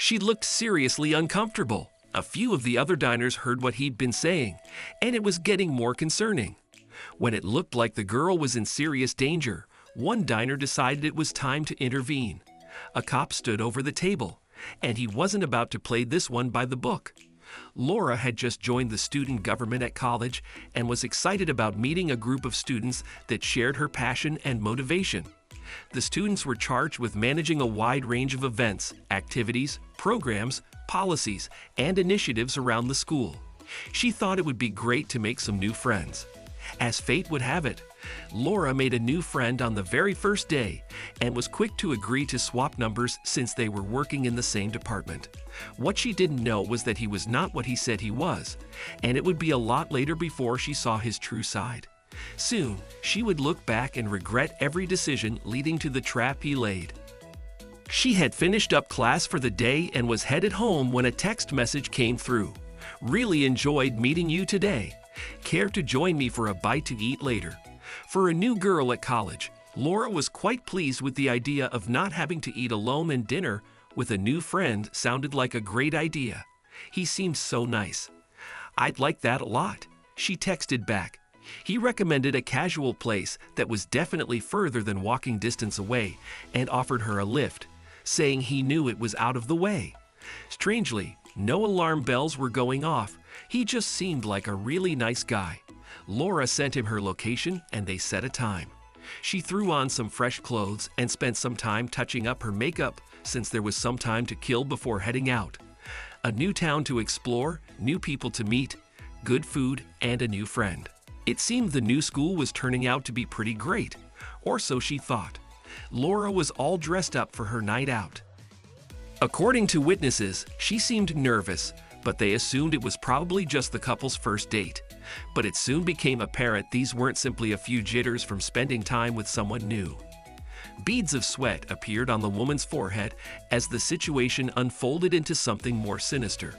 She looked seriously uncomfortable. A few of the other diners heard what he'd been saying, and it was getting more concerning. When it looked like the girl was in serious danger, one diner decided it was time to intervene. A cop stood over the table, and he wasn't about to play this one by the book. Laura had just joined the student government at college and was excited about meeting a group of students that shared her passion and motivation. The students were charged with managing a wide range of events, activities, programs, policies, and initiatives around the school. She thought it would be great to make some new friends. As fate would have it, Laura made a new friend on the very first day and was quick to agree to swap numbers since they were working in the same department. What she didn't know was that he was not what he said he was, and it would be a lot later before she saw his true side. Soon, she would look back and regret every decision leading to the trap he laid. She had finished up class for the day and was headed home when a text message came through. "Really enjoyed meeting you today. Care to join me for a bite to eat later?" For a new girl at college, Laura was quite pleased with the idea of not having to eat alone, and dinner with a new friend sounded like a great idea. He seemed so nice. "I'd like that a lot," she texted back. He recommended a casual place that was definitely further than walking distance away and offered her a lift, saying he knew it was out of the way. Strangely, no alarm bells were going off. He just seemed like a really nice guy. Laura sent him her location and they set a time. She threw on some fresh clothes and spent some time touching up her makeup since there was some time to kill before heading out. A new town to explore, new people to meet, good food, and a new friend. It seemed the new school was turning out to be pretty great, or so she thought. Laura was all dressed up for her night out. According to witnesses, she seemed nervous, but they assumed it was probably just the couple's first date. But it soon became apparent these weren't simply a few jitters from spending time with someone new. Beads of sweat appeared on the woman's forehead as the situation unfolded into something more sinister.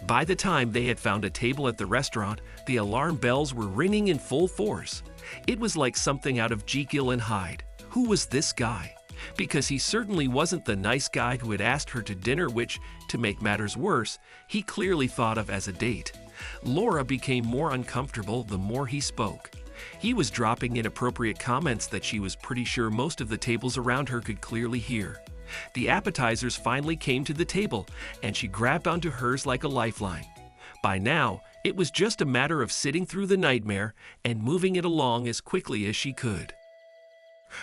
By the time they had found a table at the restaurant, the alarm bells were ringing in full force. It was like something out of Jekyll and Hyde. Who was this guy? Because he certainly wasn't the nice guy who had asked her to dinner, which, to make matters worse, he clearly thought of as a date. Laura became more uncomfortable the more he spoke. He was dropping inappropriate comments that she was pretty sure most of the tables around her could clearly hear. The appetizers finally came to the table, and she grabbed onto hers like a lifeline. By now, it was just a matter of sitting through the nightmare and moving it along as quickly as she could.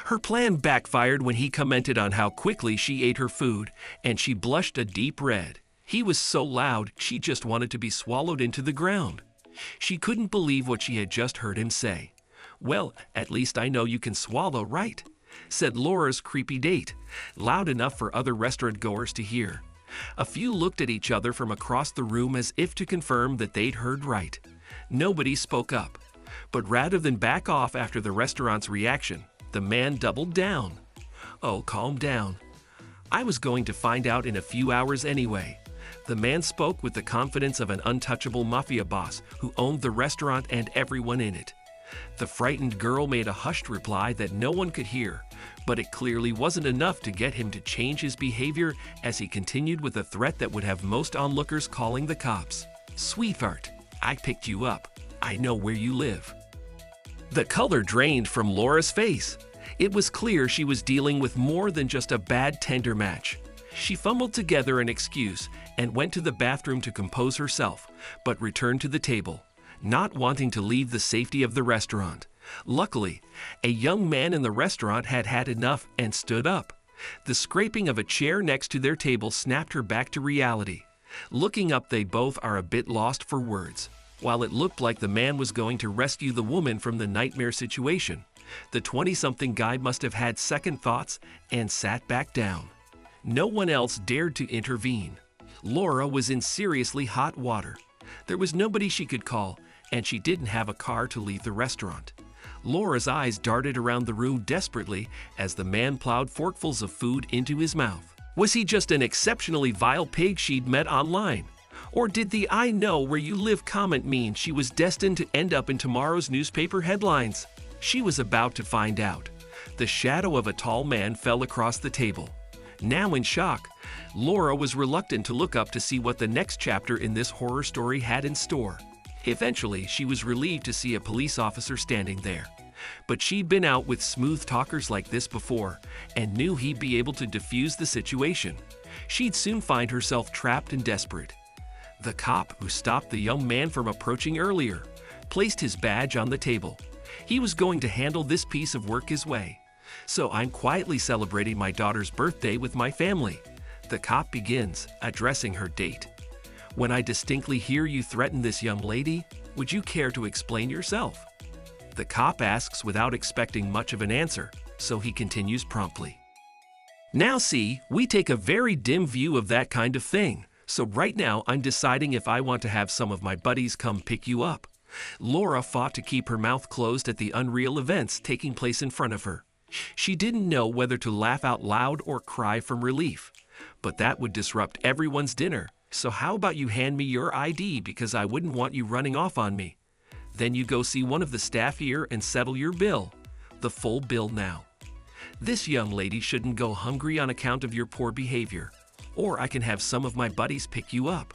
Her plan backfired when he commented on how quickly she ate her food, and she blushed a deep red. He was so loud, she just wanted to be swallowed into the ground. She couldn't believe what she had just heard him say. "Well, at least I know you can swallow, right?" said Laura's creepy date, loud enough for other restaurant goers to hear. A few looked at each other from across the room as if to confirm that they'd heard right. Nobody spoke up. But rather than back off after the restaurant's reaction, the man doubled down. "Oh, calm down. I was going to find out in a few hours anyway." The man spoke with the confidence of an untouchable mafia boss who owned the restaurant and everyone in it. The frightened girl made a hushed reply that no one could hear, but it clearly wasn't enough to get him to change his behavior as he continued with a threat that would have most onlookers calling the cops. "Sweetheart, I picked you up. I know where you live." The color drained from Laura's face. It was clear she was dealing with more than just a bad Tinder match. She fumbled together an excuse and went to the bathroom to compose herself, but returned to the table, not wanting to leave the safety of the restaurant. Luckily, a young man in the restaurant had had enough and stood up. The scraping of a chair next to their table snapped her back to reality. Looking up, they both are a bit lost for words. While it looked like the man was going to rescue the woman from the nightmare situation, the 20-something guy must have had second thoughts and sat back down. No one else dared to intervene. Laura was in seriously hot water. There was nobody she could call, and she didn't have a car to leave the restaurant. Laura's eyes darted around the room desperately as the man plowed forkfuls of food into his mouth. Was he just an exceptionally vile pig she'd met online? Or did the "I know where you live" comment mean she was destined to end up in tomorrow's newspaper headlines? She was about to find out. The shadow of a tall man fell across the table. Now in shock, Laura was reluctant to look up to see what the next chapter in this horror story had in store. Eventually, she was relieved to see a police officer standing there. But she'd been out with smooth talkers like this before and knew he'd be able to defuse the situation. She'd soon find herself trapped and desperate. The cop who stopped the young man from approaching earlier placed his badge on the table. He was going to handle this piece of work his way. So I'm quietly celebrating my daughter's birthday with my family. The cop begins, addressing her date. When I distinctly hear you threaten this young lady, would you care to explain yourself? The cop asks without expecting much of an answer, so he continues promptly. Now see, we take a very dim view of that kind of thing, so right now I'm deciding if I want to have some of my buddies come pick you up. Laura fought to keep her mouth closed at the unreal events taking place in front of her. She didn't know whether to laugh out loud or cry from relief. But that would disrupt everyone's dinner, so how about you hand me your ID because I wouldn't want you running off on me. Then you go see one of the staff here and settle your bill. The full bill now. This young lady shouldn't go hungry on account of your poor behavior. Or I can have some of my buddies pick you up.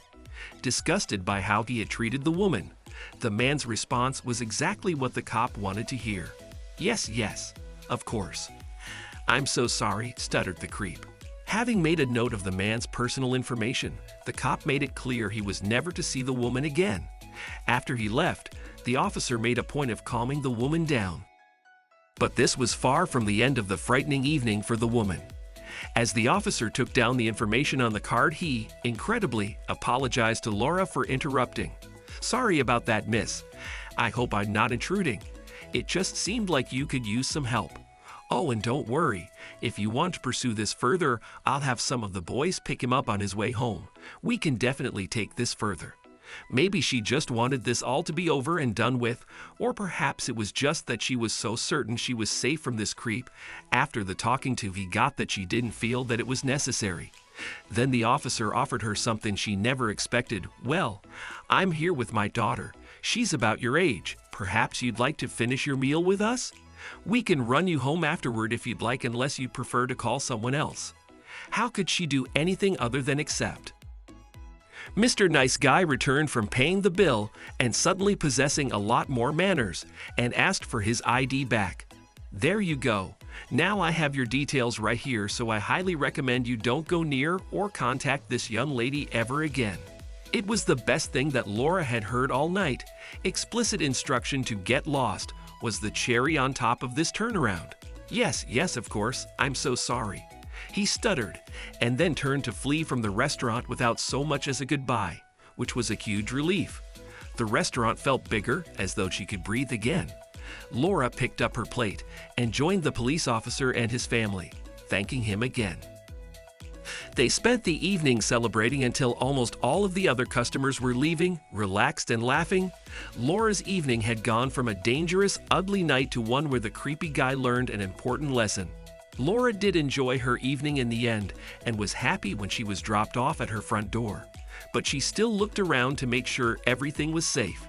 Disgusted by how he had treated the woman, the man's response was exactly what the cop wanted to hear. Yes, yes, of course. I'm so sorry, stuttered the creep. Having made a note of the man's personal information, the cop made it clear he was never to see the woman again. After he left, the officer made a point of calming the woman down. But this was far from the end of the frightening evening for the woman. As the officer took down the information on the card, he, incredibly, apologized to Laura for interrupting. Sorry about that, miss. I hope I'm not intruding. It just seemed like you could use some help. Oh, and don't worry. If you want to pursue this further, I'll have some of the boys pick him up on his way home. We can definitely take this further. Maybe she just wanted this all to be over and done with, or perhaps it was just that she was so certain she was safe from this creep after the talking to he got that she didn't feel that it was necessary. Then the officer offered her something she never expected. Well, I'm here with my daughter. She's about your age. Perhaps you'd like to finish your meal with us? We can run you home afterward if you'd like, unless you prefer to call someone else. How could she do anything other than accept? Mr. Nice Guy returned from paying the bill and suddenly possessing a lot more manners and asked for his ID back. There you go. Now I have your details right here, so I highly recommend you don't go near or contact this young lady ever again. It was the best thing that Laura had heard all night. Explicit instruction to get lost was the cherry on top of this turnaround. Yes, yes, of course, I'm so sorry. He stuttered and then turned to flee from the restaurant without so much as a goodbye, which was a huge relief. The restaurant felt bigger, as though she could breathe again. Laura picked up her plate and joined the police officer and his family, thanking him again. They spent the evening celebrating until almost all of the other customers were leaving, relaxed and laughing. Laura's evening had gone from a dangerous, ugly night to one where the creepy guy learned an important lesson. Laura did enjoy her evening in the end and was happy when she was dropped off at her front door. But she still looked around to make sure everything was safe.